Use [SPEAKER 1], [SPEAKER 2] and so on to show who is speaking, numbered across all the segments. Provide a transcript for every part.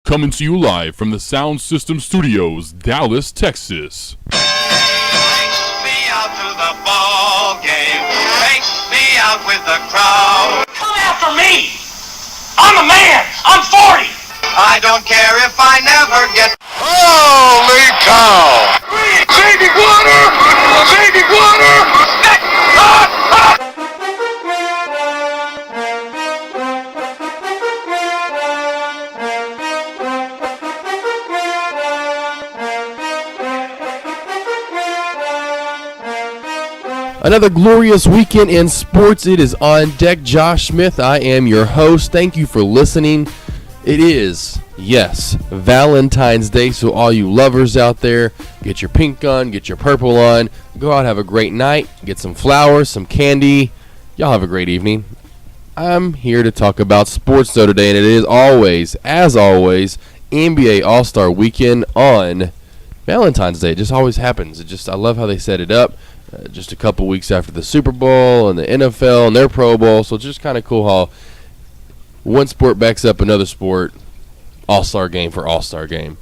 [SPEAKER 1] Coming to you live from the Sound System Studios, Dallas, Texas.
[SPEAKER 2] Take me out to the ball game. Take me out with the crowd.
[SPEAKER 3] Come after me! I'm a man! I'm 40!
[SPEAKER 2] I don't care if I never get...
[SPEAKER 4] Holy cow!
[SPEAKER 3] Baby water! Baby water!
[SPEAKER 5] Another glorious weekend in sports. It is on deck. Josh Smith, I am your host. Thank you for listening. It is, yes, Valentine's Day, so all you lovers out there, get your pink on, get your purple on, go out, have a great night, get some flowers, some candy. Y'all have a great evening. I'm here to talk about sports, though, today, and it is always, as always, NBA All-Star Weekend on Valentine's Day. It just always happens. I love how they set it up. Just a couple weeks after the Super Bowl and the NFL and their Pro Bowl, so it's just kind of cool how one sport backs up another sport. All-Star game for All-Star game.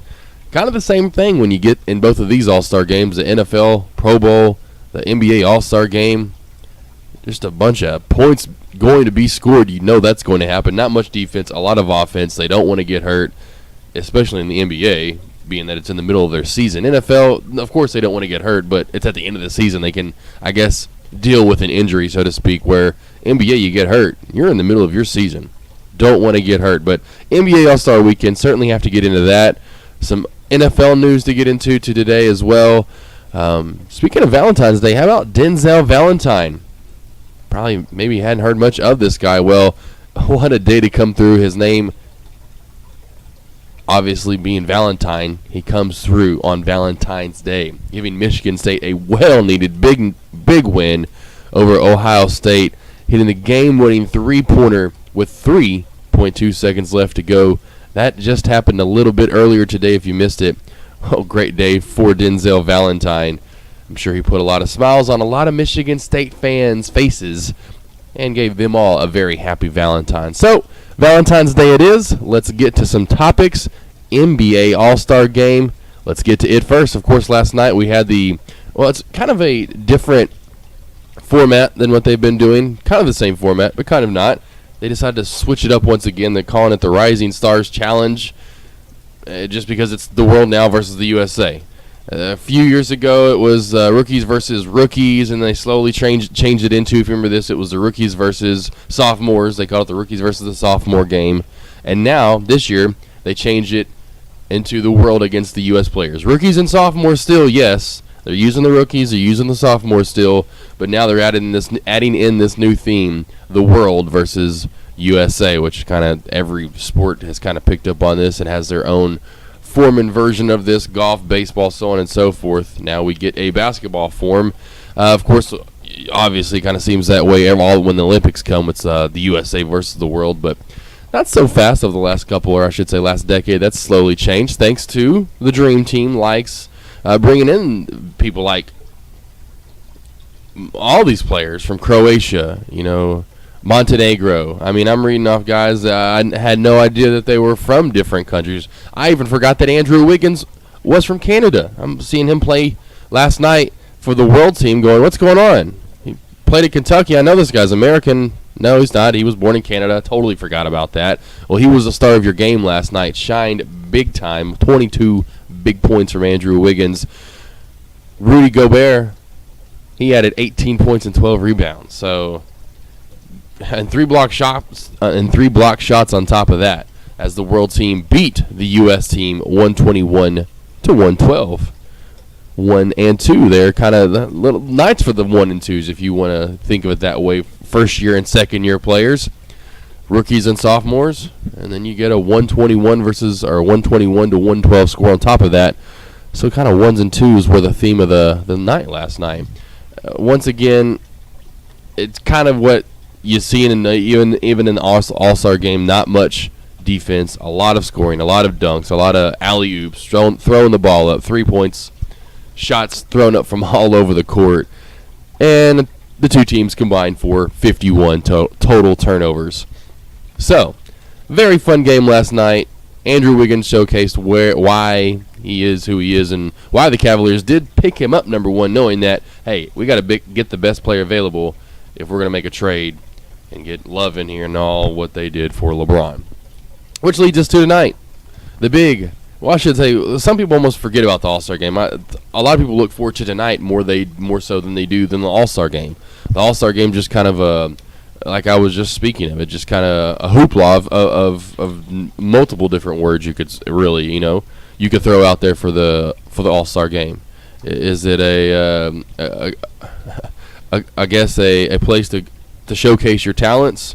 [SPEAKER 5] Kind of the same thing when you get in both of these All-Star games, the NFL Pro Bowl, the NBA All-Star game. Just a bunch of points going to be scored. You know that's going to happen. Not much defense, a lot of offense. They don't want to get hurt, especially in the NBA, being that it's in the middle of their season. NFL, of course, they don't want to get hurt, but it's at the end of the season. They can, I guess, deal with an injury, so to speak, where NBA, you get hurt. You're in the middle of your season. Don't want to get hurt. But NBA All-Star Weekend, certainly have to get into that. Some NFL news to get into today as well. Speaking of Valentine's Day, how about Denzel Valentine? Probably maybe hadn't heard much of this guy. Well, what a day to come through. His name, obviously being Valentine, he comes through on Valentine's Day, giving Michigan State a well-needed big win over Ohio State, hitting the game-winning three-pointer with 3.2 seconds left to go. That just happened a little bit earlier today if you missed it. Oh, great day for Denzel Valentine. I'm sure he put a lot of smiles on a lot of Michigan State fans' faces and gave them all a very happy Valentine. So, Valentine's Day it is. Let's get to some topics. NBA All-Star Game. Let's get to it first. Of course, last night we had it's kind of a different format than what they've been doing. Kind of the same format, but kind of not. They decided to switch it up once again. They're calling it the Rising Stars Challenge, just because it's the world now versus the USA. A few years ago, it was rookies versus rookies, and they slowly changed it into, if you remember this, it was the rookies versus sophomores. They called it the rookies versus the sophomore game. And now, this year, they changed it into the world against the U.S. players. Rookies and sophomores still, yes. They're using the rookies, they're using the sophomores still, but now they're adding in this new theme, the world versus USA, which kind of every sport has kind of picked up on this and has their own form and version of this, golf, baseball, so on and so forth. Now we get a basketball form. Of course, obviously kind of seems that way when the Olympics come. It's the USA versus the world, but not so fast over the last couple, or I should say last decade. That's slowly changed thanks to the Dream Team likes bringing in people like all these players from Croatia, Montenegro. I mean, I'm reading off guys I had no idea that they were from different countries. I even forgot that Andrew Wiggins was from Canada. I'm seeing him play last night for the world team going, what's going on? He played at Kentucky. I know this guy's American. No, he's not. He was born in Canada. Totally forgot about that. Well, he was the star of your game last night. Shined big time. 22 big points from Andrew Wiggins. Rudy Gobert, he added 18 points and 12 rebounds. So, and three block shots on top of that, as the world team beat the U.S. team 121-112. 1 and 2 there, kind of the little nights for the 1 and 2s if you want to think of it that way. First year and second year players, rookies and sophomores, and then you get a 121 to 112 score on top of that. So kind of 1s and 2s were the theme of the night last night. Once again, it's kind of what you see even in the All-Star game. Not much defense, a lot of scoring, a lot of dunks, a lot of alley-oops, throwing the ball up, 3 points, shots thrown up from all over the court, and the two teams combined for 51 total turnovers. So, very fun game last night, Andrew Wiggins showcased why he is who he is and why the Cavaliers did pick him up number one, knowing that, hey, we got to get the best player available if we're going to make a trade and get Love in here and all what they did for LeBron. Which leads us to tonight. I should say, some people almost forget about the All-Star game. A lot of people look forward to tonight more so than they do than the All-Star game. The All-Star game just kind of like I was just speaking of it, just kind of a hoopla of multiple different words you could really, you could throw out there for the All-Star game. Is it I guess a place to showcase your talents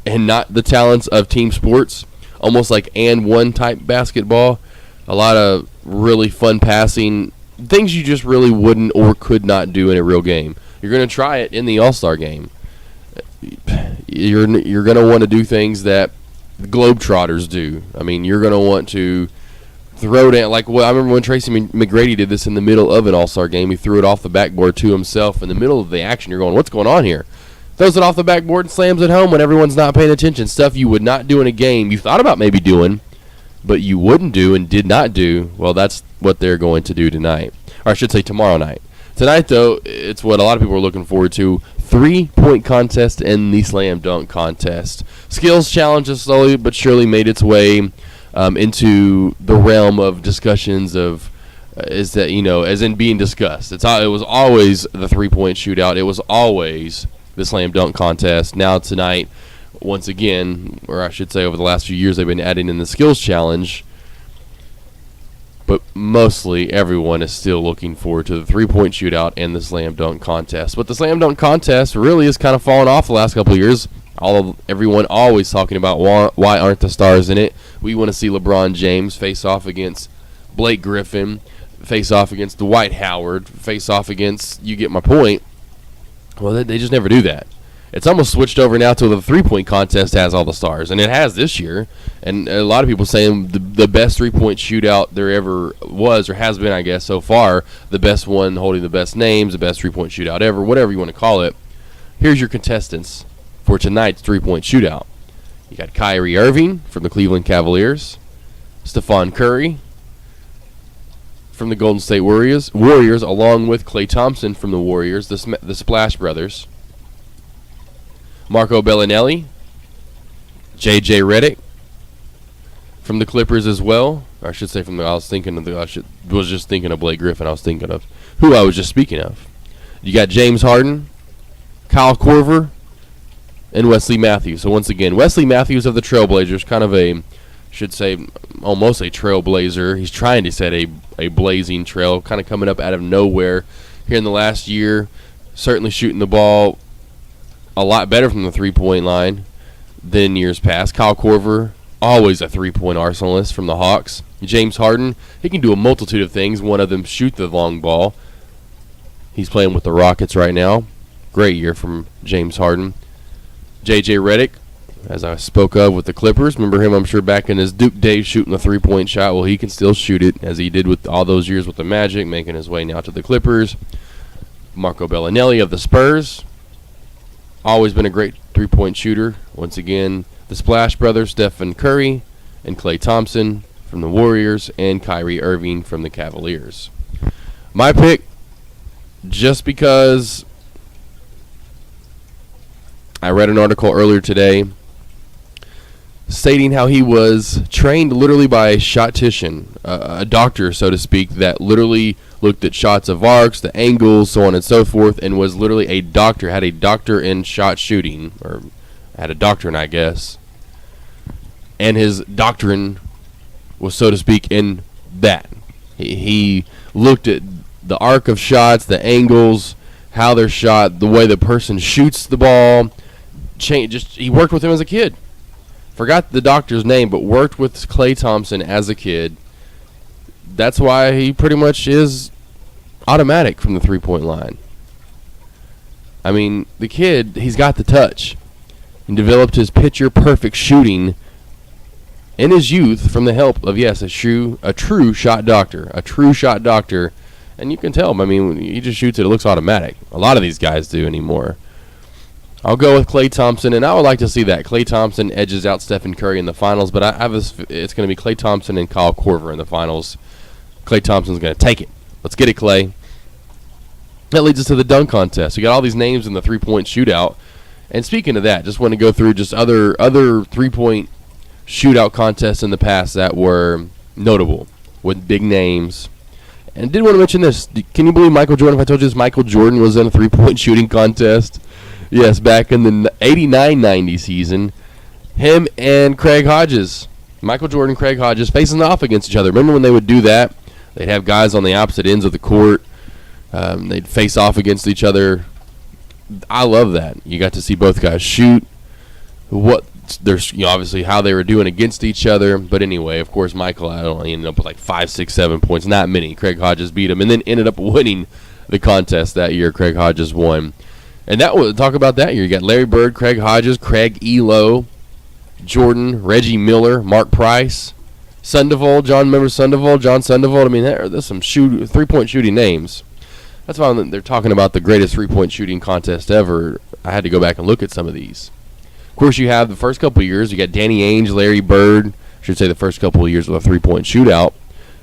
[SPEAKER 5] and not the talents of team sports? Almost like and one type basketball. A lot of really fun passing, things you just really wouldn't or could not do in a real game. You're going to try it in the All-Star game. You're going to want to do things that the Globetrotters do. I mean, you're going to want to throw down, like I remember when Tracy McGrady did this in the middle of an All-Star game. He threw it off the backboard to himself in the middle of the action. You're going, what's going on here? Throws it off the backboard and slams it home when everyone's not paying attention. Stuff you would not do in a game. You thought about maybe doing, but you wouldn't do and did not do. Well, that's what they're going to do tonight. Or I should say tomorrow night. Tonight, though, it's what a lot of people are looking forward to. 3-point contest and the slam dunk contest. Skills challenge has slowly but surely made its way into the realm of discussions of is that, as in being discussed. It was always the 3-point shootout. It was always the slam dunk contest. Now tonight, once again, or I should say over the last few years, they've been adding in the skills challenge. But mostly everyone is still looking forward to the 3-point shootout and the slam dunk contest. But the slam dunk contest really has kind of fallen off the last couple of years. Everyone always talking about why aren't the stars in it. We want to see LeBron James face off against Blake Griffin, face off against Dwight Howard, face off against, you get my point. Well, they just never do that. It's almost switched over now to the 3-point contest has all the stars, and it has this year. And a lot of people saying the best 3-point shootout there ever was, or has been, I guess, so far, the best one holding the best names, the best 3-point shootout ever, whatever you want to call it. Here's your contestants for tonight's 3-point shootout. You got Kyrie Irving from the Cleveland Cavaliers, Stephon Curry from the Golden State Warriors, along with Klay Thompson from the Warriors, the Splash Brothers. Marco Bellinelli, J.J. Redick from the Clippers as well. Or I should say was just thinking of Blake Griffin. I was thinking of who I was just speaking of. You got James Harden, Kyle Korver, and Wesley Matthews. So once again, Wesley Matthews of the Trailblazers, kind of almost a trailblazer. He's trying to set a blazing trail, kind of coming up out of nowhere here in the last year. Certainly shooting the ball a lot better from the 3-point line than years past. Kyle Korver, always a 3-point arsenalist from the Hawks. James Harden, he can do a multitude of things. One of them, shoot the long ball. He's playing with the Rockets right now. Great year from James Harden. J.J. Redick, as I spoke of with the Clippers. Remember him, I'm sure, back in his Duke days shooting the 3-point shot. Well, he can still shoot it, as he did with all those years with the Magic, making his way now to the Clippers. Marco Bellinelli of the Spurs. Always been a great 3-point shooter. Once again, the Splash Brothers, Stephen Curry and Klay Thompson from the Warriors, and Kyrie Irving from the Cavaliers. My pick, just because I read an article earlier today stating how he was trained literally by a shotician, a doctor, so to speak, that literally looked at shots of arcs, the angles, so on and so forth, and was literally a doctor, had a doctor in shot shooting, or had a doctrine, I guess. And his doctrine was, so to speak, in that. He looked at the arc of shots, the angles, how they're shot, the way the person shoots the ball. He worked with him as a kid. Forgot the doctor's name, but worked with Klay Thompson as a kid. That's why he pretty much is automatic from the 3-point line. I mean, the kid, he's got the touch. He developed his picture-perfect shooting in his youth from the help of, yes, a true shot doctor. A true shot doctor. And you can tell him, I mean, when he just shoots it, it looks automatic. A lot of these guys do anymore. I'll go with Klay Thompson, and I would like to see that. Klay Thompson edges out Stephen Curry in the finals, but it's going to be Klay Thompson and Kyle Korver in the finals. Klay Thompson's going to take it. Let's get it, Klay. That leads us to the dunk contest. We got all these names in the three-point shootout. And speaking of that, just want to go through just other three-point shootout contests in the past that were notable with big names. And did want to mention this. Can you believe Michael Jordan, if I told you this, Michael Jordan was in a three-point shooting contest? Yes, back in the 89-90 season. Him and Craig Hodges. Michael Jordan and Craig Hodges facing off against each other. Remember when they would do that? They'd have guys on the opposite ends of the court. They'd face off against each other. I love that. You got to see both guys shoot. There's obviously how they were doing against each other. But anyway, of course, Michael, I don't know, he ended up with like 5, 6, 7 points. Not many. Craig Hodges beat him and then ended up winning the contest that year. Craig Hodges won. And talk about that year. You got Larry Bird, Craig Hodges, Craig Elo, Jordan, Reggie Miller, Mark Price, Sandoval, John Sandoval. I mean, there's some three-point shooting names. That's why they're talking about the greatest three-point shooting contest ever. I had to go back and look at some of these. Of course, you have the first couple of years. You got Danny Ainge, Larry Bird. I should say the first couple of years with a three-point shootout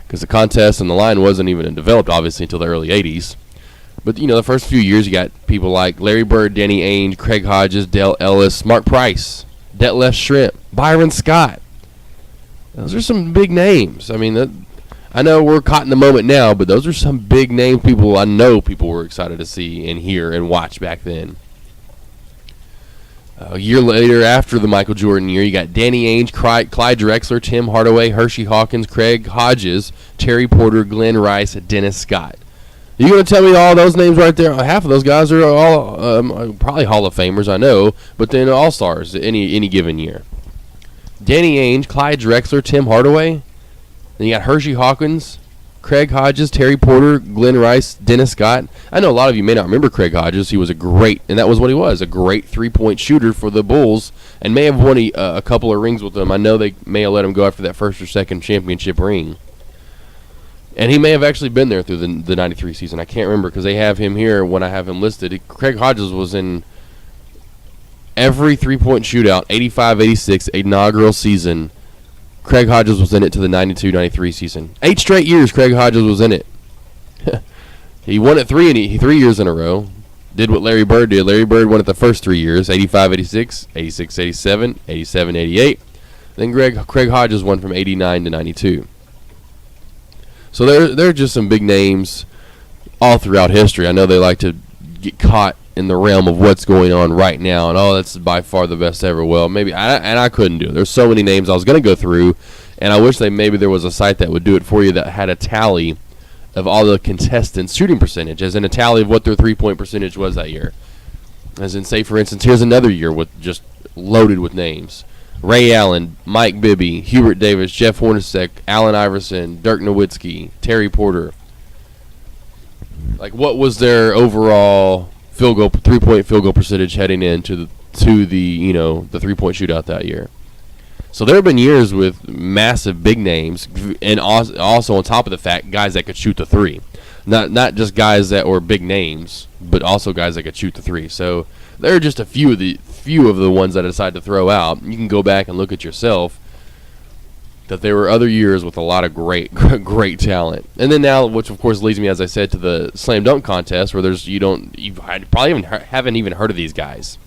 [SPEAKER 5] because the contest and the line wasn't even developed, obviously, until the early 80s. But, the first few years, you got people like Larry Bird, Danny Ainge, Craig Hodges, Dale Ellis, Mark Price, Detlef Schrempf, Byron Scott. Those are some big names. I mean, I know we're caught in the moment now, but those are some big name people I know people were excited to see and hear and watch back then. A year later, after the Michael Jordan year, you got Danny Ainge, Clyde Drexler, Tim Hardaway, Hershey Hawkins, Craig Hodges, Terry Porter, Glenn Rice, Dennis Scott. You going to tell me all those names right there? Half of those guys are all probably Hall of Famers, I know, but then All-Stars any given year. Danny Ainge, Clyde Drexler, Tim Hardaway. Then you got Hershey Hawkins, Craig Hodges, Terry Porter, Glenn Rice, Dennis Scott. I know a lot of you may not remember Craig Hodges. He was and that was what he was, a great three-point shooter for the Bulls, and may have won a couple of rings with them. I know they may have let him go after that first or second championship ring. And he may have actually been there through the 93 season. I can't remember because they have him here when I have him listed. Craig Hodges was in every three-point shootout, 85-86 inaugural season. Craig Hodges was in it to the 92-93 season. 8 straight years Craig Hodges was in it. He won it 3 years in a row. Did what Larry Bird did. Larry Bird won it the first 3 years, 85-86, 86-87, 87-88. Then Craig Hodges won from 89 to 92. So there are just some big names all throughout history. I know they like to get caught in the realm of what's going on right now, and that's by far the best ever. Well, maybe, I couldn't do it. There's so many names I was going to go through, and I wish maybe there was a site that would do it for you that had a tally of all the contestants' shooting percentage, as in a tally of what their three-point percentage was that year. As in, say, for instance, here's another year with just loaded with names. Ray Allen, Mike Bibby, Hubert Davis, Jeff Hornacek, Allen Iverson, Dirk Nowitzki, Terry Porter. Like, what was their overall three-point field goal percentage heading into the three-point shootout that year? So there have been years with massive big names, and also on top of the fact, guys that could shoot the three. Not just guys that were big names, but also guys that could shoot the three. So there are just a few of the ones that I decided to throw out. You can go back and look at yourself that there were other years with a lot of great talent. And then now, which of course leads me, as I said, to the slam dunk contest, where you probably haven't even heard of these guys.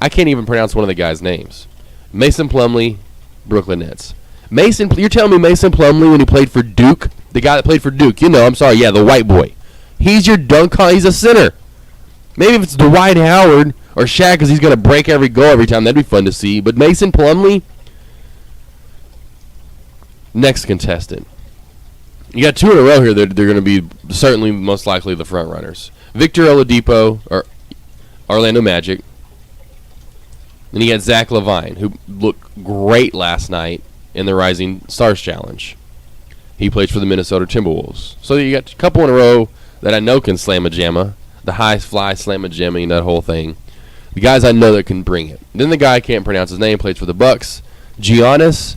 [SPEAKER 5] I can't even pronounce one of the guys' names. Mason Plumlee, Brooklyn Nets. You're telling me Mason Plumlee, when he played for Duke, the guy that played for Duke, the white boy. He's your dunk he's a center. Maybe if it's Dwight Howard or Shaq, because he's going to break every goal every time, that'd be fun to see. But Mason Plumlee, next contestant. You got 2 in a row here that they're going to be certainly most likely the front runners. Victor Oladipo, or Orlando Magic. Then you got Zach LaVine, who looked great last night in the Rising Stars Challenge. He plays for the Minnesota Timberwolves. So you got a couple in a row that I know can slam a jamma. The high fly, slam a jamma, that whole thing. The guys I know that can bring it. Then the guy I can't pronounce his name, plays for the Bucks. Giannis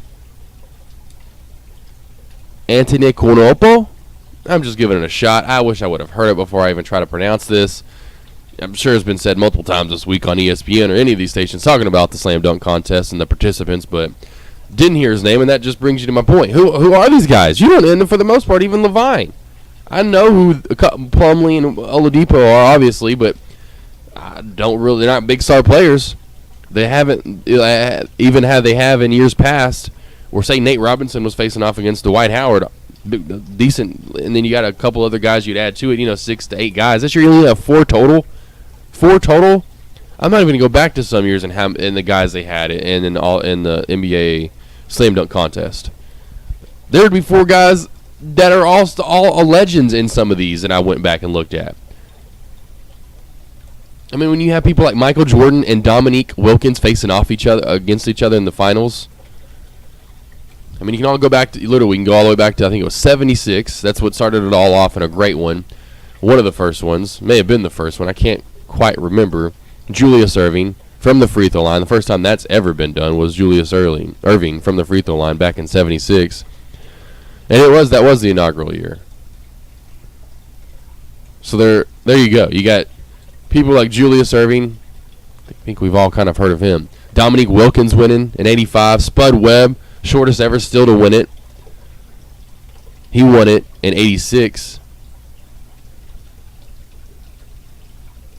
[SPEAKER 5] Antetokounmpo. I'm just giving it a shot. I wish I would have heard it before I even try to pronounce this. I'm sure it's been said multiple times this week on ESPN or any of these stations talking about the slam dunk contest and the participants, but didn't hear his name, and that just brings you to my point. Who are these guys? You don't, and for the most part, even Levine. I know who Plumlee and Oladipo are, obviously, but I don't really. They're not big star players. They haven't even they have in years past. Or say Nate Robinson was facing off against Dwight Howard, decent, and then you got a couple other guys you'd add to it. 6 to 8 guys. This year you only have 4 total. 4 total. I'm not even gonna go back to some years and the guys they had and in the NBA slam dunk contest. There would be 4 guys that are all legends in some of these, and I went back and looked at. I mean, when you have people like Michael Jordan and Dominique Wilkins facing off against each other in the finals. I mean, you can all go back to, literally, we can go all the way back to, I think it was 76. That's what started it all off, in a great one. One of the first ones. May have been the first one. I can't quite remember. Julius Erving from the free throw line. The first time that's ever been done was Julius Erving from the free throw line back in 76. And that was the inaugural year. So there you go. You got people like Julius Erving. I think we've all kind of heard of him. Dominique Wilkins winning in 85. Spud Webb, shortest ever still to win it. He won it in 86.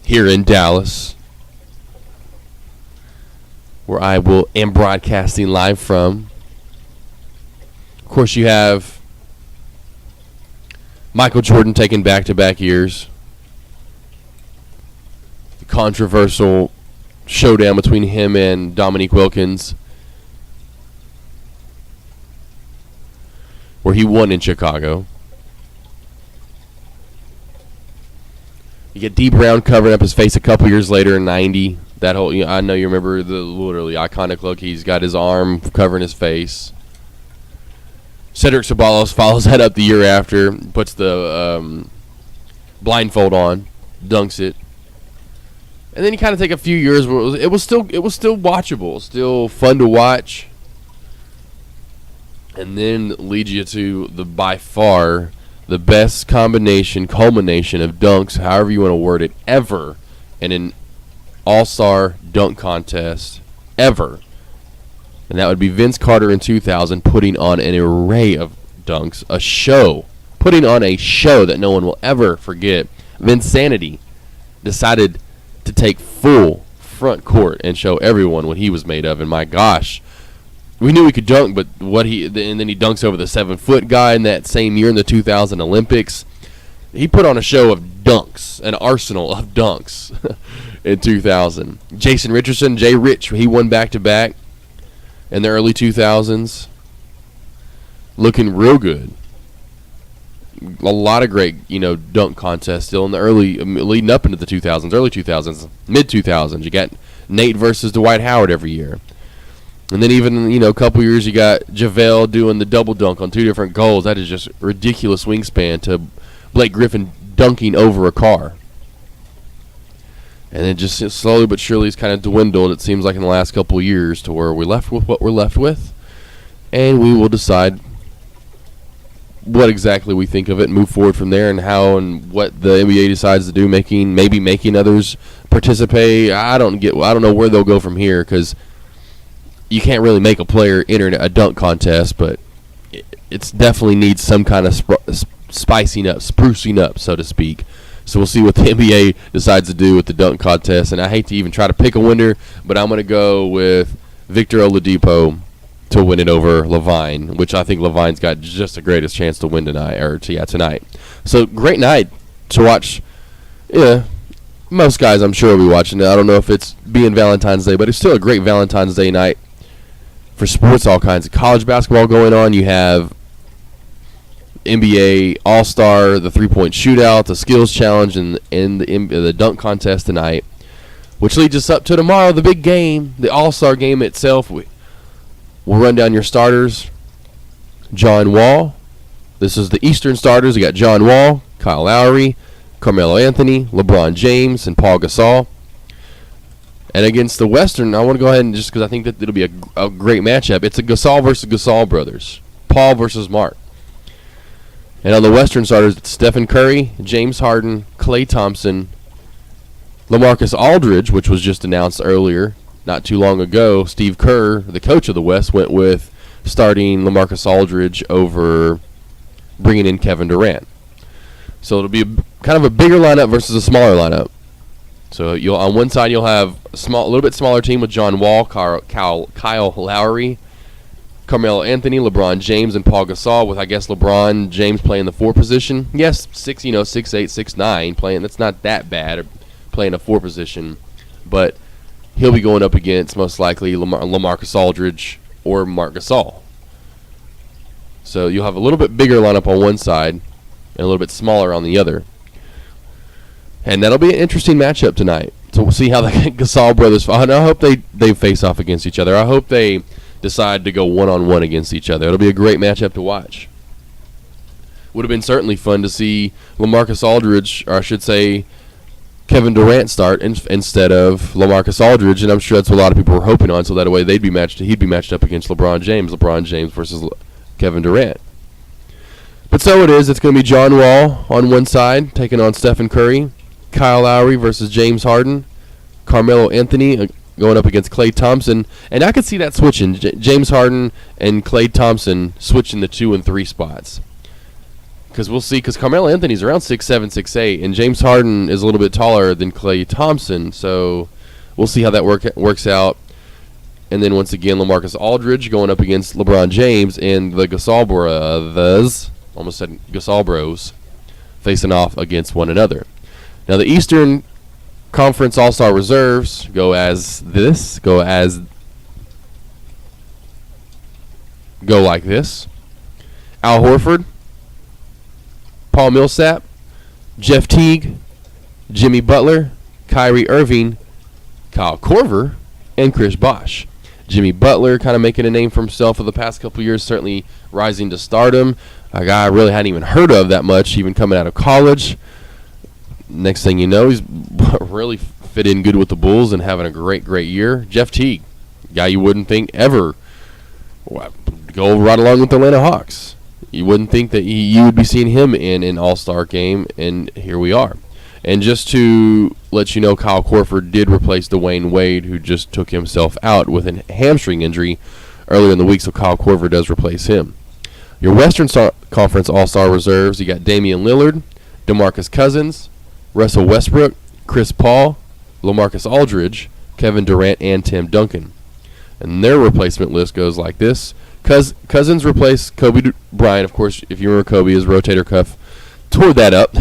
[SPEAKER 5] Here in Dallas, where I am broadcasting live from. Of course, you have Michael Jordan taking back-to-back years. The controversial showdown between him and Dominique Wilkins, where he won in Chicago. You get D. Brown covering up his face a couple years later in 90. That whole, I know you remember the literally iconic look. He's got his arm covering his face. Cedric Ceballos follows that up the year after, puts the blindfold on, dunks it, and then you kind of take a few years where it was still watchable, still fun to watch, and then leads you to the by far the best culmination of dunks, however you want to word it, ever in an all-star dunk contest ever. And that would be Vince Carter in 2000 putting on an array of dunks, putting on a show that no one will ever forget. Vinsanity decided to take full front court and show everyone what he was made of. And my gosh, we knew he could dunk, but and then he dunks over the 7-foot guy in that same year in the 2000 Olympics. He put on a show of dunks, an arsenal of dunks in 2000. Jason Richardson, Jay Rich, he won back-to-back in the early 2000s. Looking real good. A lot of great, dunk contests still in the early, leading up into the 2000s, early 2000s, mid-2000s. You got Nate versus Dwight Howard every year. And then even, a couple years you got JaVale doing the double dunk on 2 different goals. That is just ridiculous wingspan to Blake Griffin dunking over a car. And it just slowly but surely has kind of dwindled, it seems like, in the last couple of years to where we're left with what we're left with. And we will decide what exactly we think of it and move forward from there, and how and what the NBA decides to do, maybe making others participate. I don't know where they'll go from here, because you can't really make a player enter a dunk contest, but it definitely needs some kind of sprucing up, so to speak. So we'll see what the NBA decides to do with the dunk contest. And I hate to even try to pick a winner, but I'm going to go with Victor Oladipo to win it over Levine, which I think Levine's got just the greatest chance to win tonight. So great night to watch. Yeah, most guys I'm sure will be watching it. I don't know if it's being Valentine's Day, but it's still a great Valentine's Day night for sports, all kinds of college basketball going on. You have NBA All-Star, the three-point shootout, the skills challenge, and the dunk contest tonight, which leads us up to tomorrow, the big game, the All-Star game itself. We'll run down your starters. John Wall. This is the Eastern starters. You got John Wall, Kyle Lowry, Carmelo Anthony, LeBron James, and Paul Gasol. And against the Western, I want to go ahead and just because I think that it'll be a great matchup. It's a Gasol versus Gasol brothers. Paul versus Mark. And on the Western starters, it's Stephen Curry, James Harden, Klay Thompson, LaMarcus Aldridge, which was just announced earlier, not too long ago, Steve Kerr, the coach of the West, went with starting LaMarcus Aldridge over bringing in Kevin Durant. So it'll be kind of a bigger lineup versus a smaller lineup. So on one side you'll have a little bit smaller team with John Wall, Kyle Lowry, Carmelo Anthony, LeBron James, and Paul Gasol, with I guess LeBron James playing the 4 position. Yes, 6'8", 6'9", playing. That's not that bad, playing a 4 position, but he'll be going up against most likely LaMarcus Aldridge or Marc Gasol. So you'll have a little bit bigger lineup on one side and a little bit smaller on the other. And that'll be an interesting matchup tonight. So we'll see how the Gasol brothers. I hope they face off against each other. I hope they decide to go one-on-one against each other. It'll be a great matchup to watch. Would have been certainly fun to see LaMarcus Aldridge, or I should say Kevin Durant, start instead of LaMarcus Aldridge, and I'm sure that's what a lot of people were hoping on, so that way he'd be matched up against LeBron James versus Kevin Durant. But so it is. It's going to be John Wall on one side taking on Stephen Curry, Kyle Lowry versus James Harden, Carmelo Anthony going up against Klay Thompson, and I could see that switching. James Harden and Klay Thompson switching the 2 and 3 spots. Because we'll see, because Carmelo Anthony's around 6'7", 6'8", and James Harden is a little bit taller than Klay Thompson, so we'll see how that works out. And then once again, LaMarcus Aldridge going up against LeBron James and the Gasol brothers, almost said Gasol bros, facing off against one another. Now the Eastern Conference All-Star reserves go like this. Al Horford, Paul Millsap, Jeff Teague, Jimmy Butler, Kyrie Irving, Kyle Korver, and Chris Bosh. Jimmy Butler kind of making a name for himself for the past couple years, certainly rising to stardom. A guy I really hadn't even heard of that much, even coming out of college. Next thing you know, he's really fit in good with the Bulls and having a great year. Jeff Teague, guy you wouldn't think ever go right along with the Atlanta Hawks. You wouldn't think that you would be seeing him in an all-star game, and here we are. And just to let you know, Kyle Korver did replace Dwayne Wade, who just took himself out with a hamstring injury earlier in the week, so Kyle Korver does replace him. Your Western Conference All-Star reserves, you got Damian Lillard, DeMarcus Cousins, Russell Westbrook, Chris Paul, LaMarcus Aldridge, Kevin Durant, and Tim Duncan. And their replacement list goes like this. Cousins replaced Kobe Bryant. Of course, if you remember Kobe, his rotator cuff tore that up.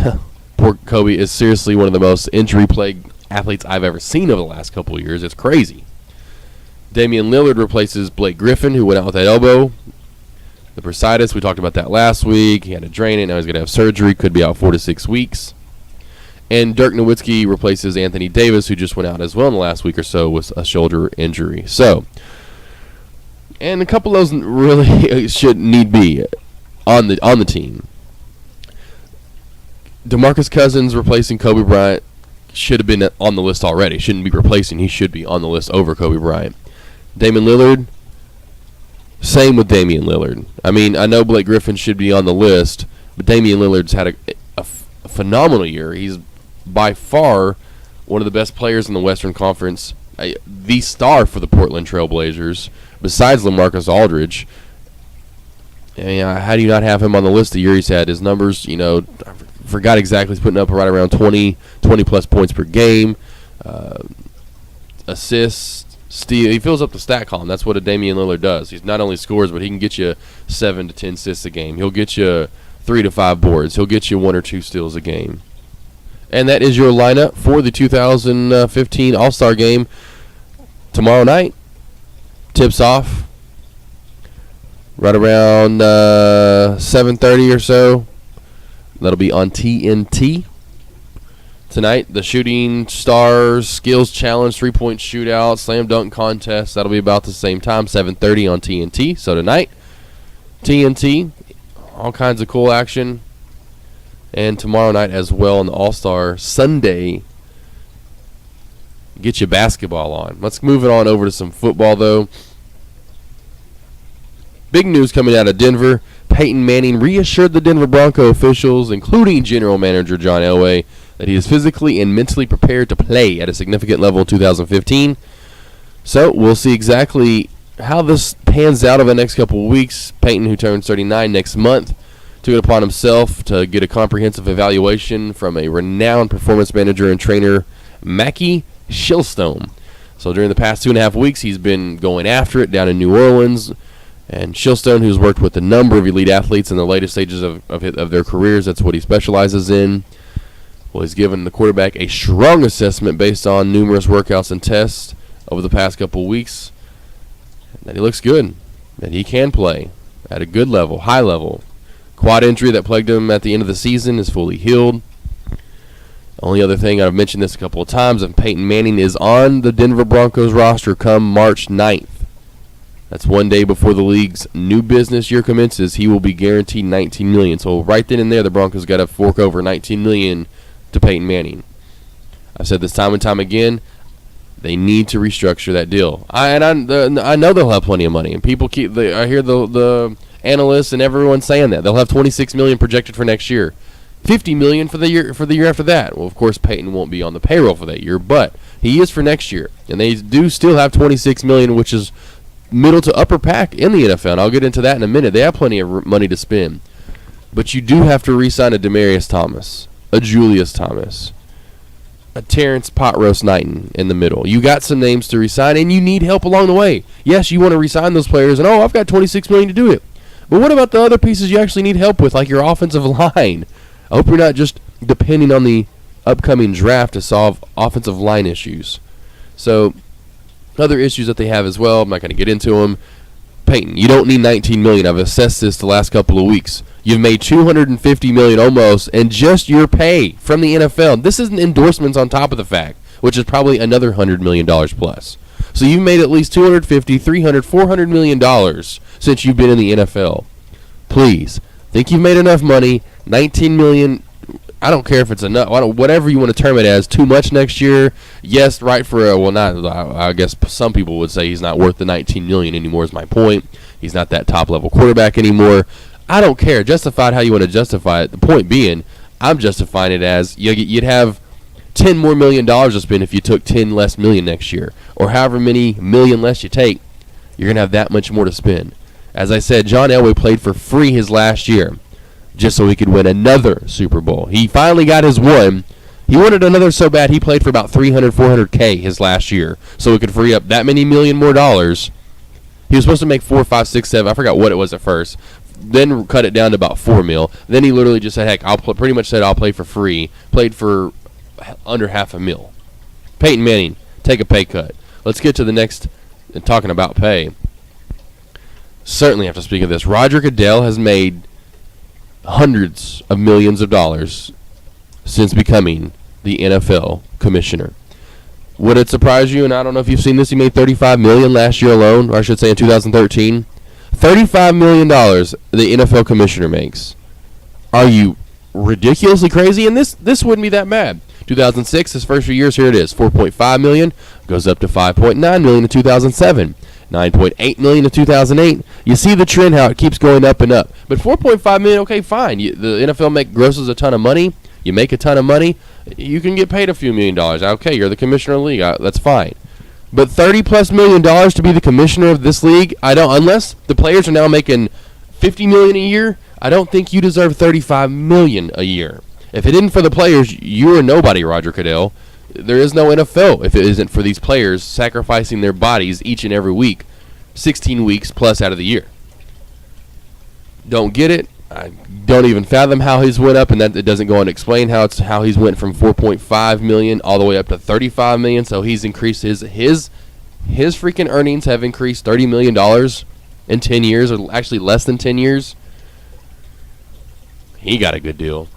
[SPEAKER 5] Poor Kobe is seriously one of the most injury-plagued athletes I've ever seen over the last couple of years. It's crazy. Damian Lillard replaces Blake Griffin, who went out with that elbow. The bursitis, we talked about that last week. He had to drain it. Now he's going to have surgery. Could be out 4 to 6 weeks. And Dirk Nowitzki replaces Anthony Davis, who just went out as well in the last week or so with a shoulder injury. So, and a couple of those really should need be on the team. DeMarcus Cousins replacing Kobe Bryant should have been on the list already. Shouldn't be replacing. He should be on the list over Kobe Bryant. Damian Lillard, same with Damian Lillard. I mean, I know Blake Griffin should be on the list, but Damian Lillard's had a phenomenal year. He's by far one of the best players in the Western Conference, the star for the Portland Trail Blazers, besides LaMarcus Aldridge. I mean, how do you not have him on the list the year he's had? His numbers, I forgot exactly. He's putting up right around 20-plus points per game, assists, steal. He fills up the stat column. That's what a Damian Lillard does. He not only scores, but he can get you 7 to 10 assists a game. He'll get you 3 to 5 boards. He'll get you 1 or 2 steals a game. And that is your lineup for the 2015 All-Star Game. Tomorrow night, tips off right around 7:30 or so. That'll be on TNT. Tonight, the Shooting Stars Skills Challenge, 3-point shootout, slam dunk contest. That'll be about the same time, 7:30 on TNT. So tonight, TNT, all kinds of cool action. And tomorrow night as well on the All-Star Sunday, get your basketball on. Let's move it on over to some football, though. Big news coming out of Denver. Peyton Manning reassured the Denver Bronco officials, including General Manager John Elway, that he is physically and mentally prepared to play at a significant level in 2015. So we'll see exactly how this pans out over the next couple of weeks. Peyton, who turns 39 next month, took it upon himself to get a comprehensive evaluation from a renowned performance manager and trainer, Mackie Shilstone. So during the past 2.5 weeks, he's been going after it down in New Orleans. And Shilstone, who's worked with a number of elite athletes in the latest stages of their careers, that's what he specializes in. Well, he's given the quarterback a strong assessment based on numerous workouts and tests over the past couple of weeks. That he looks good, that he can play at a good level, high level. Quad injury that plagued him at the end of the season is fully healed. Only other thing, I've mentioned this a couple of times, and Peyton Manning is on the Denver Broncos roster come March 9th. That's one day before the league's new business year commences. He will be guaranteed $19 million. So right then and there, the Broncos got to fork over $19 million to Peyton Manning. I've said this time and time again. They need to restructure that deal. I know they'll have plenty of money, and people I hear the analysts and everyone saying that they'll have $26 million projected for next year, $50 million for the year after that. Well, of course, Peyton won't be on the payroll for that year, but he is for next year, and they do still have $26 million, which is middle to upper pack in the NFL. And I'll get into that in a minute. They have plenty of money to spend, but you do have to re-sign a Demaryius Thomas, a Julius Thomas, a Terrence Pot Roast Knighton in the middle. You got some names to re-sign, and you need help along the way. Yes, you want to re-sign those players, and I've got $26 million to do it. But what about the other pieces you actually need help with, like your offensive line? I hope you're not just depending on the upcoming draft to solve offensive line issues. So, other issues that they have as well, I'm not going to get into them. Peyton, you don't need $19 million. I've assessed this the last couple of weeks. You've made $250 million almost, and just your pay from the NFL. This isn't endorsements on top of the fact, which is probably another $100 million plus. So you've made at least $250, $300, $400 million since you've been in the NFL. Please, think you've made enough money. $19 million. I don't care if it's enough, whatever you want to term it as, too much next year. Yes, right for I guess some people would say he's not worth the $19 million anymore is my point. He's not that top-level quarterback anymore. I don't care. Justify it how you want to justify it. The point being, I'm justifying it as you'd have $10 more million to spend if you took $10 less million next year. Or however many million less you take, you're going to have that much more to spend. As I said, John Elway played for free his last year, just so he could win another Super Bowl. He finally got his one. He wanted another so bad he played for about $300, $400K his last year, so he could free up that many million more dollars. He was supposed to make 4, 5, 6, 7. I forgot what it was at first. Then cut it down to about $4 million. Then he literally just said, "Heck, pretty much said I'll play for free." Played for under $500,000. Peyton Manning, take a pay cut. Let's get to the next. Talking about pay, certainly have to speak of this. Roger Goodell has made hundreds of millions of dollars since becoming the NFL commissioner. Would it surprise you? And I don't know if you've seen this. He made $35 million last year alone, or I should say in 2013. $35 million the NFL commissioner makes. Are you ridiculously crazy? And this wouldn't be that bad. 2006, his first few years, here it is, $4.5 million, goes up to $5.9 million in 2007. $9.8 million in 2008. You see the trend, how it keeps going up and up. But $4.5 million, okay, fine. The NFL grosses a ton of money. You make a ton of money. You can get paid a few $1 million. Okay, you're the commissioner of the league. That's fine. But $30+ million to be the commissioner of this league, unless the players are now making $50 million a year, I don't think you deserve $35 million a year. If it isn't for the players, you are nobody, Roger Goodell. There is no NFL if it isn't for these players sacrificing their bodies each and every week, 16 weeks plus out of the year. Don't get it. I don't even fathom how he's went up, and that it doesn't go on to explain how he's went from $4.5 million all the way up to $35 million. So he's increased his freaking earnings have increased $30 million in 10 years, or actually less than 10 years. He got a good deal.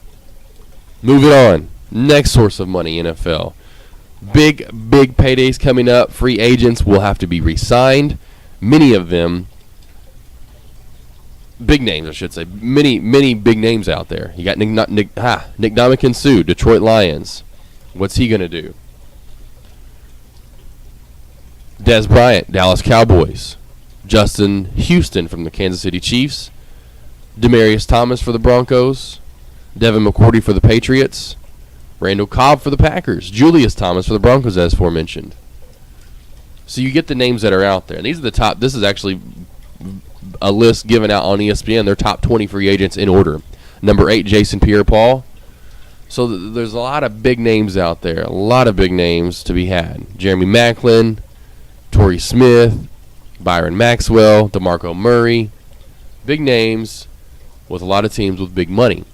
[SPEAKER 5] Moving on. Next source of money, NFL. Big paydays coming up. Free agents will have to be re-signed. Many of them, big names, I should say. Many big names out there. You got Nick Ndamukong Suh, Detroit Lions. What's he going to do? Dez Bryant, Dallas Cowboys. Justin Houston from the Kansas City Chiefs. Demaryius Thomas for the Broncos. Devin McCourty for the Patriots. Randall Cobb for the Packers. Julius Thomas for the Broncos, as aforementioned. So you get the names that are out there. And these are the top. This is actually a list given out on ESPN. Their top 20 free agents in order. Number 8, Jason Pierre-Paul. So there's a lot of big names out there. A lot of big names to be had. Jeremy Maclin, Torrey Smith, Byron Maxwell, DeMarco Murray. Big names with a lot of teams with big money.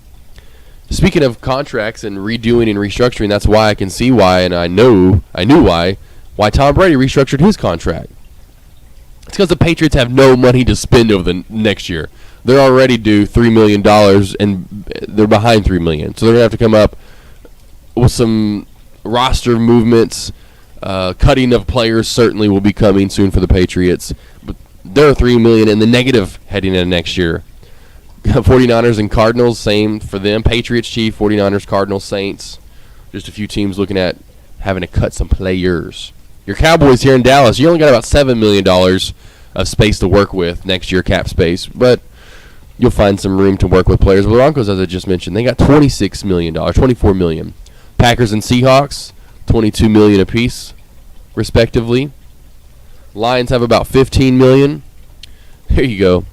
[SPEAKER 5] Speaking of contracts and redoing and restructuring, that's why I can see why, and I knew why Tom Brady restructured his contract. It's because the Patriots have no money to spend over the next year. They're already due $3 million, and they're behind $3 million. So they're going to have to come up with some roster movements. Cutting of players certainly will be coming soon for the Patriots. But they're $3 million in the negative heading into next year. 49ers and Cardinals, same for them. Patriots, Chiefs, 49ers, Cardinals, Saints. Just a few teams looking at having to cut some players. Your Cowboys here in Dallas, you only got about $7 million of space to work with next year, cap space. But you'll find some room to work with players. The Broncos, as I just mentioned, they got $26 million, $24 million. Packers and Seahawks, $22 million apiece, respectively. Lions have about $15 million. There you go.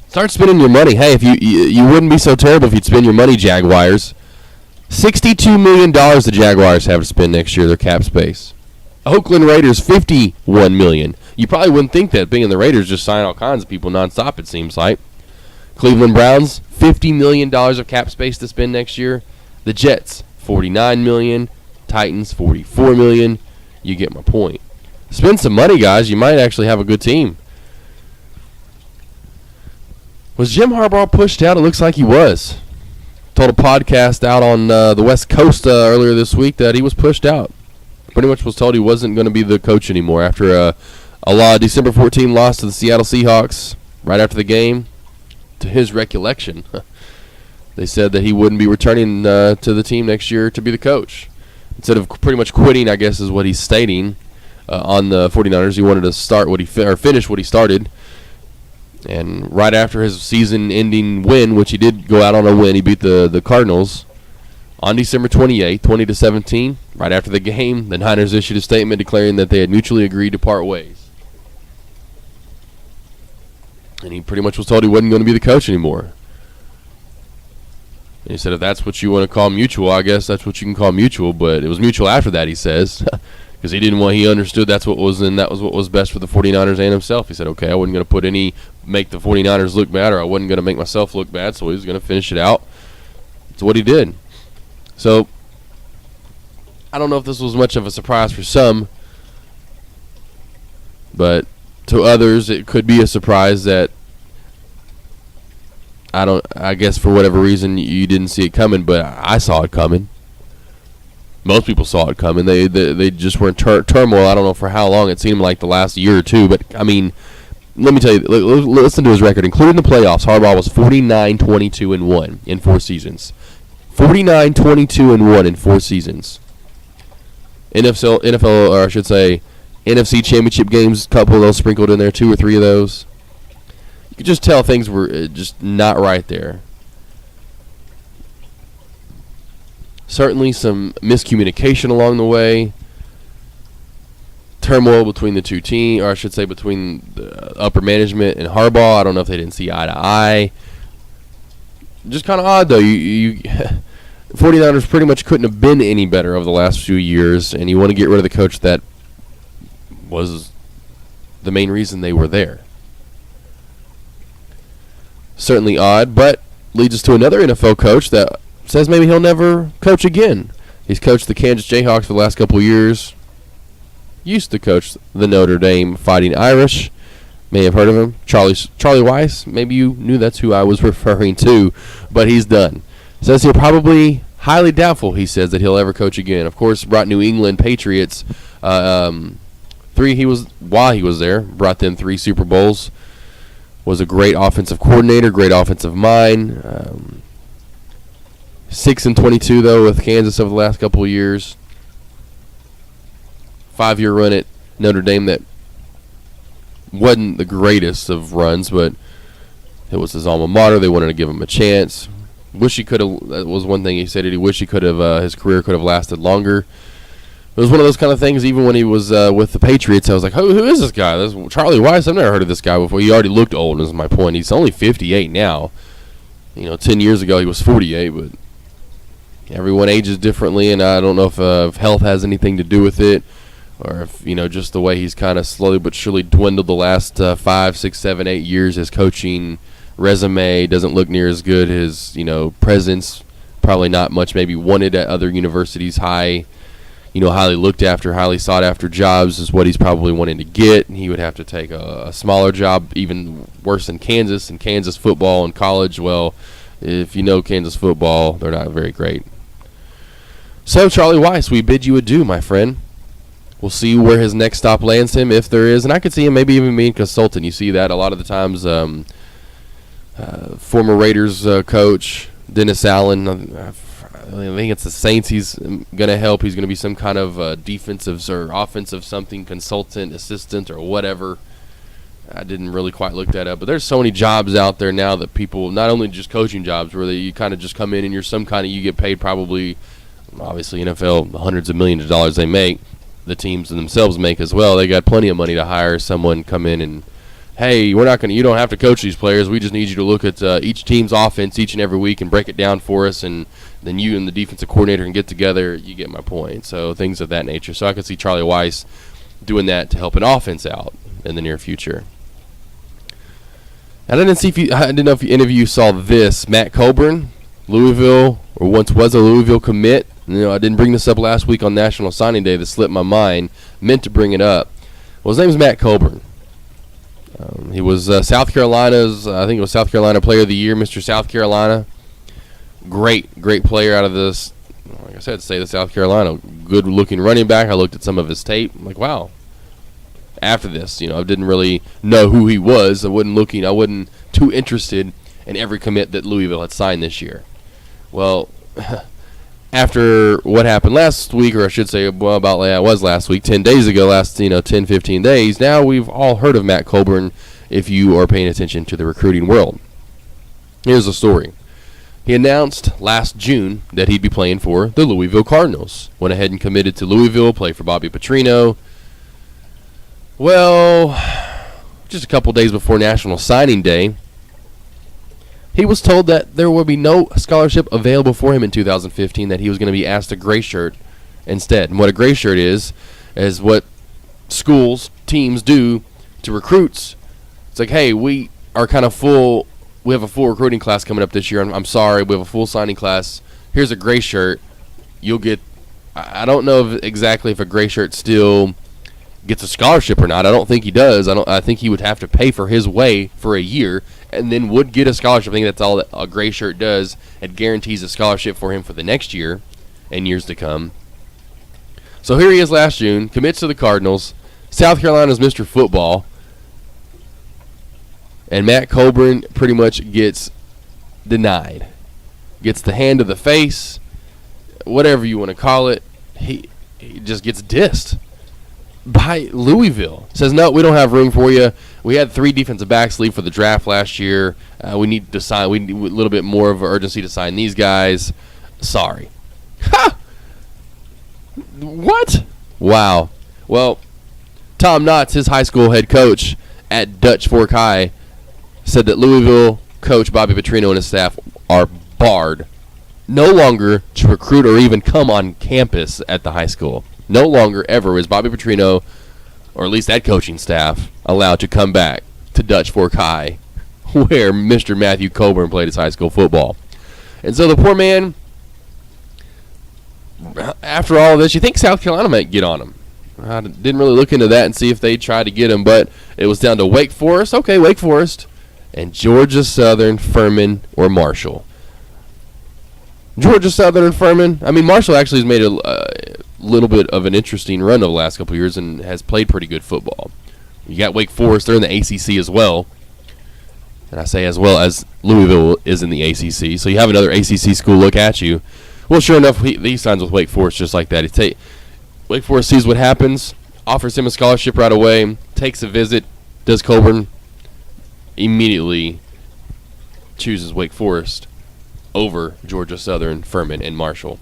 [SPEAKER 5] Start spending your money. Hey, if you wouldn't be so terrible if you'd spend your money, Jaguars. $62 million the Jaguars have to spend next year, their cap space. Oakland Raiders, $51 million. You probably wouldn't think that, being the Raiders just sign all kinds of people nonstop, it seems like. Cleveland Browns, $50 million of cap space to spend next year. The Jets, $49 million. Titans, $44 million. You get my point. Spend some money, guys. You might actually have a good team. Was Jim Harbaugh pushed out? It looks like he was. Told a podcast out on the West Coast earlier this week that he was pushed out. Pretty much was told he wasn't going to be the coach anymore after a December 14 loss to the Seattle Seahawks right after the game. To his recollection, they said that he wouldn't be returning to the team next year to be the coach. Instead of pretty much quitting, I guess is what he's stating on the 49ers. He wanted to start finish what he started. And right after his season-ending win, which he did go out on a win, he beat the Cardinals on December 28th, 20-17. Right after the game, the Niners issued a statement declaring that they had mutually agreed to part ways. And he pretty much was told he wasn't going to be the coach anymore. And he said, if that's what you want to call mutual, I guess that's what you can call mutual. But it was mutual after that, he says. Because he understood that was what was best for the 49ers and himself. He said, okay, I wasn't going to make the 49ers look bad, or I wasn't going to make myself look bad, so he was going to finish it out. That's what he did. So, I don't know if this was much of a surprise for some, but to others, it could be a surprise that I guess for whatever reason you didn't see it coming, but I saw it coming. Most people saw it coming. They just were in turmoil. I don't know for how long. It seemed like the last year or two. But, I mean, let me tell you, listen to his record. Including the playoffs, Harbaugh was 49-22-1 in 4 seasons. 49-22-1 in 4 seasons. NFL, or I should say, NFC championship games, a couple of those sprinkled in there, 2 or 3 of those. You could just tell things were just not right there. Certainly some miscommunication along the way. Turmoil between the two teams, or I should say between the upper management and Harbaugh. I don't know if they didn't see eye to eye. Just kind of odd, though. You 49ers pretty much couldn't have been any better over the last few years, and you want to get rid of the coach that was the main reason they were there. Certainly odd, but leads us to another NFL coach that says maybe he'll never coach again. He's coached the Kansas Jayhawks for the last couple of years. Used to coach the Notre Dame Fighting Irish. May have heard of him. Charlie Weiss. Maybe you knew that's who I was referring to, but he's done. Says he'll probably, highly doubtful, he says, that he'll ever coach again. Of course, brought New England Patriots while he was there, brought them 3 Super Bowls. Was a great offensive coordinator, great offensive mind. 6-22 though with Kansas over the last couple of years. 5-year run at Notre Dame that wasn't the greatest of runs, but it was his alma mater. They wanted to give him a chance. Wish he could have. That was one thing he said. He wished he could have. His career could have lasted longer. It was one of those kind of things. Even when he was with the Patriots, I was like, who is this guy? This is Charlie Weiss. I've never heard of this guy before. He already looked old. Is my point. He's only 58 now. 10 years ago he was 48, but everyone ages differently, and I don't know if health has anything to do with it, or if just the way he's kind of slowly but surely dwindled the last 5, 6, 7, 8 years. His coaching resume doesn't look near as good. His presence probably not much maybe wanted at other universities. Highly looked after, highly sought after jobs is what he's probably wanting to get. He would have to take a smaller job, even worse than Kansas. And Kansas football in college, well, if you know Kansas football, they're not very great. So Charlie Weiss, we bid you adieu, my friend. We'll see where his next stop lands him, if there is. And I could see him maybe even being a consultant. You see that a lot of the times. Former Raiders coach Dennis Allen, I think it's the Saints he's going to help. He's going to be some kind of defensive or offensive something, consultant, assistant, or whatever. I didn't really quite look that up. But there's so many jobs out there now that people, not only just coaching jobs, where you kind of just come in and you get paid probably, obviously NFL, hundreds of millions of dollars they make. The teams themselves make as well. They got plenty of money to hire someone come in and, hey, you don't have to coach these players. We just need you to look at each team's offense each and every week and break it down for us, and then you and the defensive coordinator can get together. You get my point. So things of that nature. So I could see Charlie Weiss doing that to help an offense out in the near future. And I didn't know if any of you saw this. Matt Coburn, Louisville, or once was a Louisville commit. I didn't bring this up last week on National Signing Day. This slipped my mind. Meant to bring it up. Well, his name is Matt Coburn. He was South Carolina's, I think it was South Carolina Player of the Year, Mr. South Carolina. Great player out of this, like I said, state of South Carolina. Good-looking running back. I looked at some of his tape. I'm like, wow. After this, I didn't really know who he was. I wasn't too interested in every commit that Louisville had signed this year. Well, after what happened last week, or I should say, it was last week, 10 days ago, 10, 15 days, now we've all heard of Matt Coburn if you are paying attention to the recruiting world. Here's the story. He announced last June that he'd be playing for the Louisville Cardinals. Went ahead and committed to Louisville, played for Bobby Petrino. Well, just a couple days before National Signing Day, he was told that there would be no scholarship available for him in 2015, that he was going to be asked a gray shirt instead. And what a gray shirt is what schools, teams do to recruits. It's like, hey, we are kind of full. We have a full recruiting class coming up this year. I'm sorry, we have a full signing class. Here's a gray shirt. You'll get, I don't know exactly if a gray shirt still gets a scholarship or not. I don't think he does. I think he would have to pay for his way for a year and then would get a scholarship. I think that's all that a gray shirt does. It guarantees a scholarship for him for the next year and years to come. So here he is last June, commits to the Cardinals. South Carolina's Mr. Football. And Matt Coburn pretty much gets denied. Gets the hand to the face, whatever you want to call it. He just gets dissed by Louisville. Says, no, we don't have room for you. We had 3 defensive backs leave for the draft last year. We need to sign. We need a little bit more of an urgency to sign these guys. Sorry. Ha! What? Wow. Well, Tom Knotts, his high school head coach at Dutch Fork High, said that Louisville coach Bobby Petrino and his staff are barred no longer to recruit or even come on campus at the high school. No longer ever is Bobby Petrino, or at least that coaching staff, allowed to come back to Dutch Fork High, where Mr. Matthew Coburn played his high school football. And so the poor man, after all of this, you think South Carolina might get on him. I didn't really look into that and see if they tried to get him, but it was down to Wake Forest. Okay, Wake Forest. And Georgia Southern, Furman, or Marshall. Georgia Southern and Furman. I mean, Marshall actually has made a little bit of an interesting run over the last couple of years and has played pretty good football. You got Wake Forest. They're in the ACC as well. And I say as well as Louisville is in the ACC. So you have another ACC school look at you. Well, sure enough, he signs with Wake Forest just like that. Wake Forest sees what happens, offers him a scholarship right away, takes a visit, does Coburn immediately chooses Wake Forest. over Georgia Southern, Furman, and Marshall.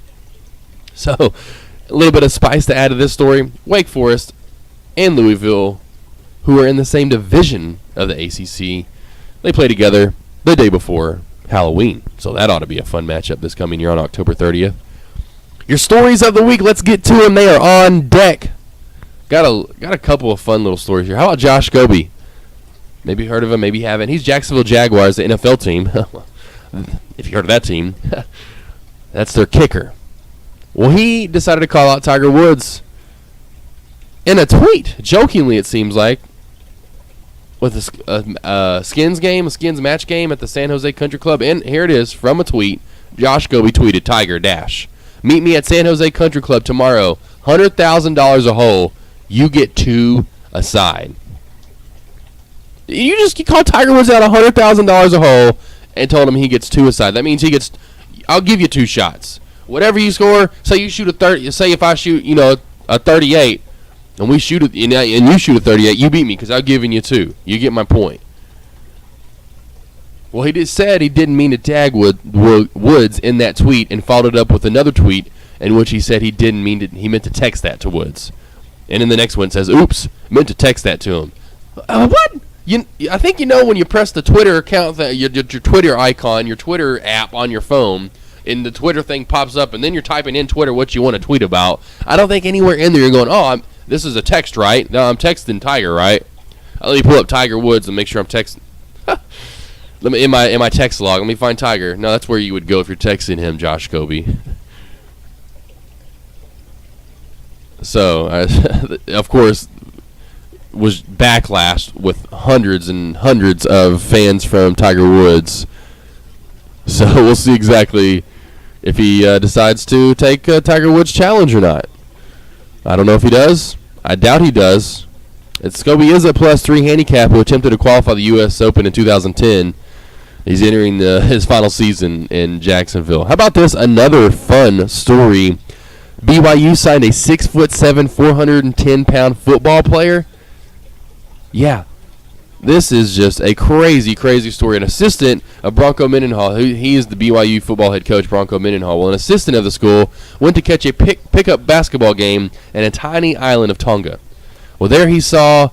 [SPEAKER 5] So, a little bit of spice to add to this story. Wake Forest and Louisville, who are in the same division of the ACC, they play together the day before Halloween. So that ought to be a fun matchup this coming year on October 30th. Your stories of the week, let's get to them. They are on deck. Got a couple of fun little stories here. How about Josh Scobie? Maybe you heard of him, maybe you haven't. He's Jacksonville Jaguars, the NFL team. If you heard of that team, that's their kicker. Well, he decided to call out Tiger Woods in a tweet, jokingly it seems like, with a Skins match game at the San Jose Country Club. And here it is from a tweet. Josh Scobie tweeted, Tiger, meet me at San Jose Country Club tomorrow. $100,000 a hole. You get 2 aside. You called Tiger Woods out $100,000 a hole and told him he gets 2 aside. That means I'll give you 2 shots. Whatever you score, say you shoot a 30. Say if I shoot, a 38, and we shoot and you shoot a 38, you beat me because I've given you 2. You get my point. Well, he said he didn't mean to tag Woods in that tweet, and followed it up with another tweet in which he said he meant to text that to Woods. And in the next one it says, oops, meant to text that to him. What? I think when you press the Twitter account, your Twitter icon, your Twitter app on your phone, and the Twitter thing pops up, and then you're typing in Twitter what you want to tweet about. I don't think anywhere in there you're going, this is a text, right? No, I'm texting Tiger, right? Let me pull up Tiger Woods and make sure I'm texting. Let me in my text log. Let me find Tiger. No, that's where you would go if you're texting him, Josh Scobie. So, of course, was backlashed with hundreds and hundreds of fans from Tiger Woods. So we'll see exactly if he decides to take Tiger Woods' challenge or not. I don't know if he does. I doubt he does. Scobie is a +3 handicap who attempted to qualify the U.S. Open in 2010. He's entering his final season in Jacksonville. How about this? Another fun story. BYU signed a 6'7", 410-pound football player. Yeah, this is just a crazy, crazy story. An assistant of Bronco Mendenhall, he is the BYU football head coach, Bronco Mendenhall. Well, an assistant of the school went to catch a pickup basketball game in a tiny island of Tonga. Well, there he saw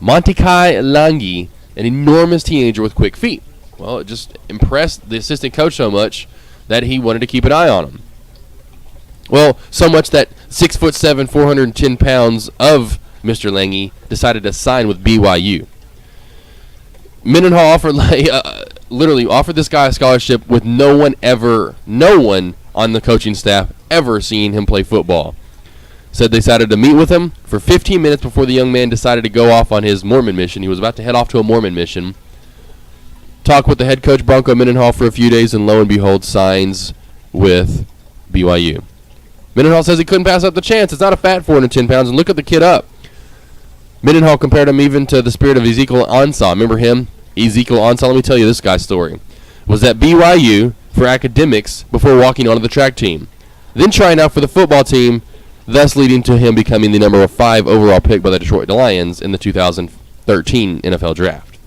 [SPEAKER 5] Montikai Langi, an enormous teenager with quick feet. Well, it just impressed the assistant coach so much that he wanted to keep an eye on him. Well, so much that 6'7", 410 pounds of Mr. Langi decided to sign with BYU. Mendenhall literally offered this guy a scholarship with no one on the coaching staff ever seeing him play football. Said they decided to meet with him for 15 minutes before the young man decided to go off on his Mormon mission. He was about to head off to a Mormon mission. Talked with the head coach, Bronco Mendenhall, for a few days, and lo and behold, signs with BYU. Mendenhall says he couldn't pass up the chance. It's not a fat 410 pounds, and look at the kid up. Mendenhall compared him even to the spirit of Ezekiel Ansah. Remember him? Ezekiel Ansah, let me tell you this guy's story. Was at BYU for academics before walking onto the track team. Then trying out for the football team, thus leading to him becoming the number 5 overall pick by the Detroit Lions in the 2013 NFL Draft.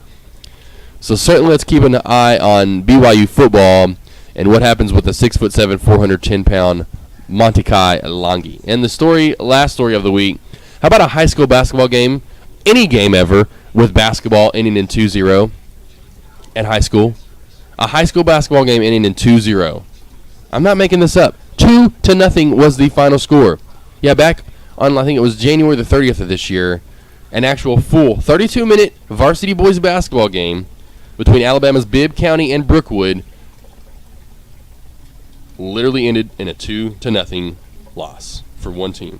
[SPEAKER 5] So certainly let's keep an eye on BYU football and what happens with the 6'7", 410-pound Montikai Langi. And the last story of the week, how about a high school basketball game, any game ever, with basketball ending in 2-0 at high school? A high school basketball game ending in 2-0. I'm not making this up. 2-0 was the final score. Yeah, back on, I think it was January the 30th of this year, an actual full 32-minute varsity boys basketball game between Alabama's Bibb County and Brookwood literally ended in a 2-0 loss for one team.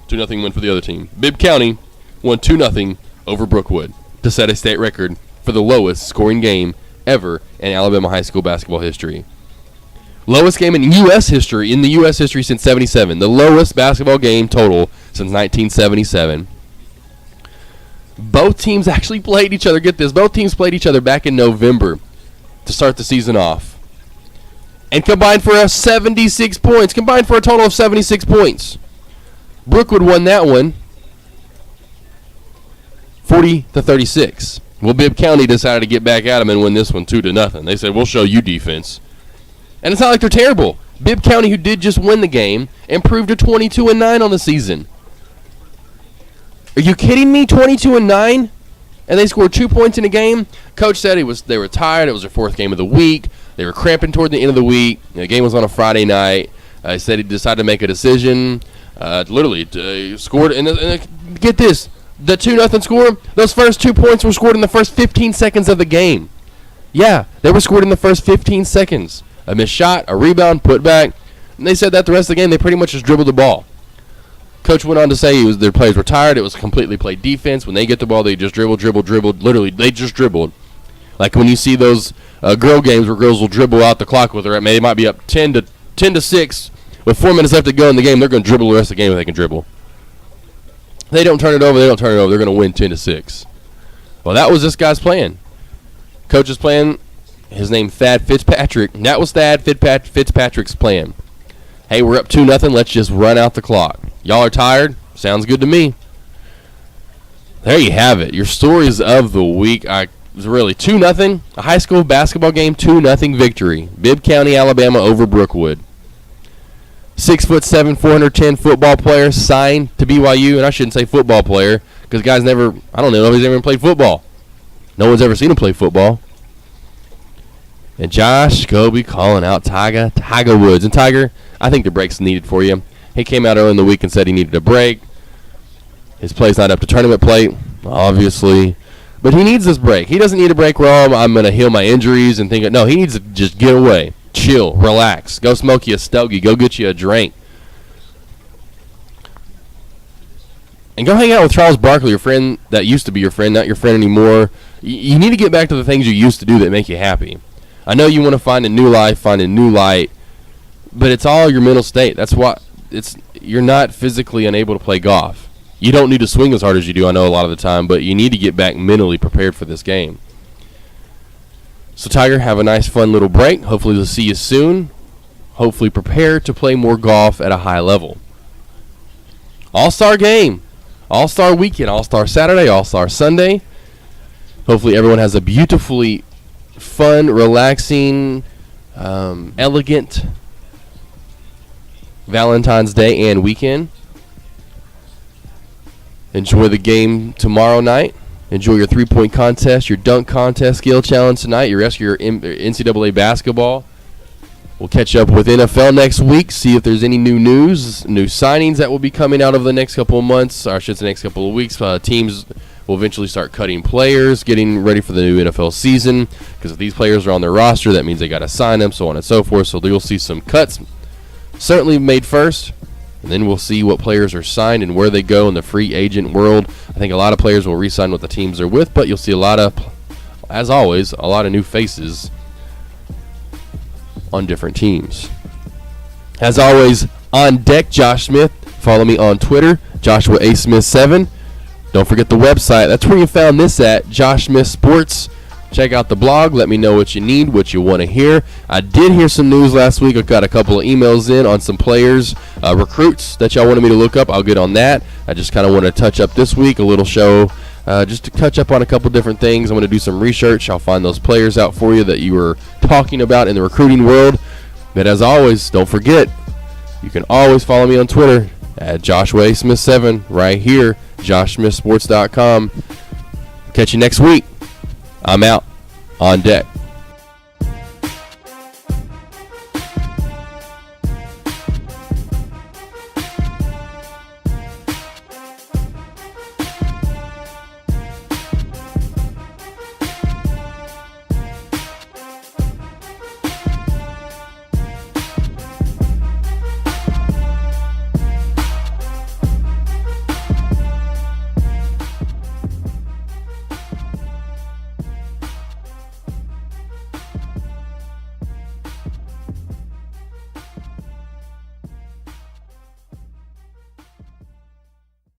[SPEAKER 5] 2-0 win for the other team. Bibb County won 2-0 over Brookwood to set a state record for the lowest scoring game ever in Alabama high school basketball history. Lowest game in U.S. history since 77. The lowest basketball game total since 1977. Both teams actually played each other. Get this. Both teams played each other back in November to start the season off. And combined for 76 points. Combined for a total of 76 points. Brookwood won that one 40-36. Well, Bibb County decided to get back at them and win this one 2-0. They said, we'll show you defense. And it's not like they're terrible. Bibb County, who did just win the game, improved to 22-9 on the season. Are you kidding me? 22-9? And they scored 2 points in a game? Coach said they were tired. It was their 4th game of the week. They were cramping toward the end of the week. The game was on a Friday night. He said he decided to make a decision. Scored. And get this. The 2-0 score, those first 2 points were scored in the first 15 seconds of the game. Yeah, they were scored in the first 15 seconds. A missed shot, a rebound, put back. And they said that the rest of the game, they pretty much just dribbled the ball. Coach went on to say their players were tired. It was completely played defense. When they get the ball, they just dribble. Literally, they just dribbled. Like when you see those girl games where girls will dribble out the clock with her, they might be up 10 to 6 with 4 minutes left to go in the game. They're going to dribble the rest of the game if they can dribble. They don't turn it over. They're going to win 10 to 6. Well, that was this guy's plan. Coach's plan. His name Thad Fitzpatrick. That was Thad Fitzpatrick's plan. Hey, we're up 2-0. Let's just run out the clock. Y'all are tired? Sounds good to me. There you have it. Your stories of the week. Really 2-0. A high school basketball game, 2-0 victory. Bibb County, Alabama over Brookwood. 6'7", 410 football player signed to BYU, and I shouldn't say football player because guys never. I don't know. Nobody's ever played football. No one's ever seen him play football. And Josh Scobie calling out Tiger Woods. And Tiger, I think the break's needed for you. He came out early in the week and said he needed a break. His play's not up to tournament play, obviously. But he needs this break. He doesn't need a break where I'm going to heal my injuries and think. No, he needs to just get away, chill, relax, go smoke you a stogie, go get you a drink. And go hang out with Charles Barkley, your friend that used to be your friend, not your friend anymore. You need to get back to the things you used to do that make you happy. I know you want to find a new life, find a new light, but it's all your mental state. That's why you're not physically unable to play golf. You don't need to swing as hard as you do, I know, a lot of the time, but you need to get back mentally prepared for this game. So, Tiger, have a nice, fun little break. Hopefully we'll see you soon. Hopefully prepare to play more golf at a high level. All-Star game. All-Star weekend. All-Star Saturday. All-Star Sunday. Hopefully everyone has a beautifully fun, relaxing, elegant Valentine's Day and weekend. Enjoy the game tomorrow night. Enjoy your three-point contest, your dunk contest, skill challenge tonight, your rest of your NCAA basketball. We'll catch up with NFL next week, see if there's any new news, new signings that will be coming out over the next couple of months, or I should say next couple of weeks. Teams will eventually start cutting players, getting ready for the new NFL season, because if these players are on their roster, that means they got to sign them, so on and so forth. So you'll see some cuts certainly made first, and then we'll see what players are signed and where they go in the free agent world. I think a lot of players will re-sign what the teams are with, but you'll see a lot of, as always, a lot of new faces on different teams. As always, on deck, Josh Smith. Follow me on Twitter, Joshua A. Smith 7. Don't forget the website. That's where you found this at, Josh Smith Sports. Check out the blog. Let me know what you need, what you want to hear. I did hear some news last week. I got a couple of emails in on some players, recruits that y'all wanted me to look up. I'll get on that. I just kind of want to touch up this week, a little show just to catch up on a couple different things. I'm going to do some research. I'll find those players out for you that you were talking about in the recruiting world. But as always, don't forget, you can always follow me on Twitter at Joshua A. Smith 7 right here, joshsmithsports.com. Catch you next week. I'm out. On deck.